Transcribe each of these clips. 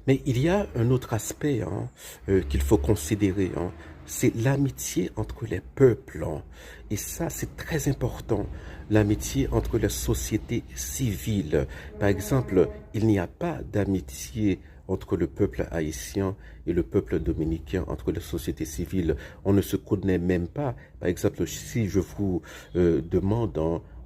Mais il y a un autre aspect qu'il faut considérer, c'est l'amitié entre les peuples. Et ça, c'est très important, l'amitié entre les sociétés civiles. Par exemple, il n'y a pas d'amitié entre le peuple haïtien et le peuple dominicain, entre les sociétés civiles. On ne se connaît même pas. Par exemple, si je vous demande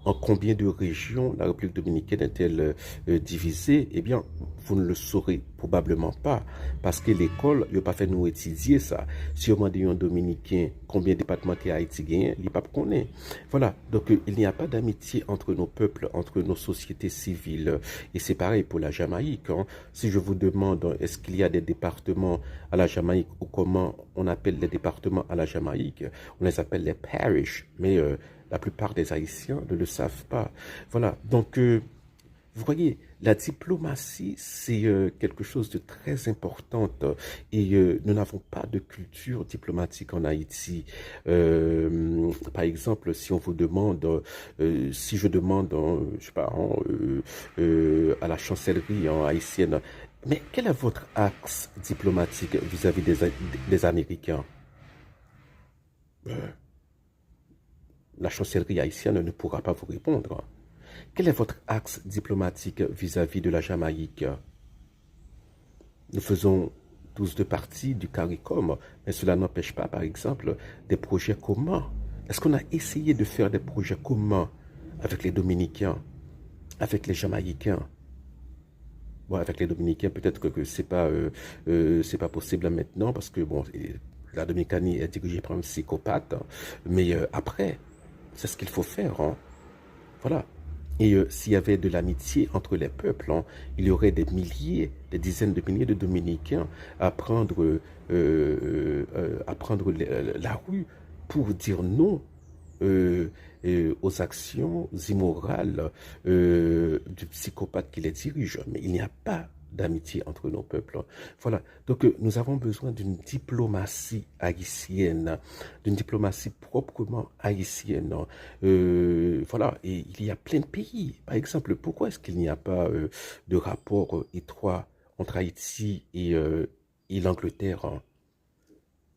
en combien de régions la République dominicaine est-elle divisée, eh bien, vous ne le saurez probablement pas, parce que l'école n'a pas fait nous étudier ça. Si on demande à un Dominicain combien de départements que Haïti gagne, il ne pas connaît. Voilà, donc il n'y a pas d'amitié entre nos peuples, entre nos sociétés civiles. Et c'est pareil pour la Jamaïque. Si je vous demande, est-ce qu'il y a des départements à la Jamaïque ou comment on appelle les départements à la Jamaïque, on les appelle les parishes, mais la plupart des Haïtiens ne le savent pas. Voilà, donc vous voyez, la diplomatie, c'est quelque chose de très important et nous n'avons pas de culture diplomatique en Haïti. Par exemple, si on vous demande, si je demande, je sais pas, à la chancellerie haïtienne, mais quel est votre axe diplomatique vis-à-vis des Américains? La chancellerie haïtienne ne pourra pas vous répondre. Quel est votre axe diplomatique vis-à-vis de la Jamaïque? Nous faisons tous deux partie du CARICOM, mais cela n'empêche pas, par exemple, des projets communs. Est-ce qu'on a essayé de faire des projets communs avec les Dominicains, avec les Jamaïcains? Bon, avec les Dominicains, peut-être que c'est pas possible maintenant parce que bon, la Dominicanie est dirigée par un psychopathe, mais après, c'est ce qu'il faut faire. Voilà. Et s'il y avait de l'amitié entre les peuples, il y aurait des milliers, des dizaines de milliers de Dominicains à prendre la rue pour dire non aux actions immorales du psychopathe qui les dirige. Mais il n'y a pas d'amitié entre nos peuples. Voilà. Donc, nous avons besoin d'une diplomatie haïtienne, d'une diplomatie proprement haïtienne. Voilà. Et il y a plein de pays. Par exemple, pourquoi est-ce qu'il n'y a pas de rapport étroit entre Haïti et l'Angleterre?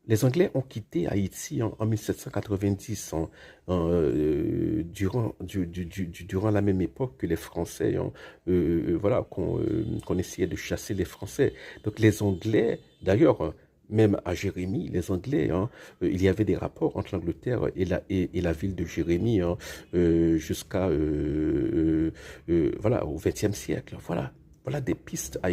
Les Anglais ont quitté Haïti en 1790, durant la même époque que les Français, voilà, qu'on essayait de chasser les Français. Donc les Anglais, d'ailleurs, même à Jérémie, les Anglais, il y avait des rapports entre l'Angleterre et la ville de Jérémie jusqu'à voilà, au XXe siècle. Voilà, voilà des pistes à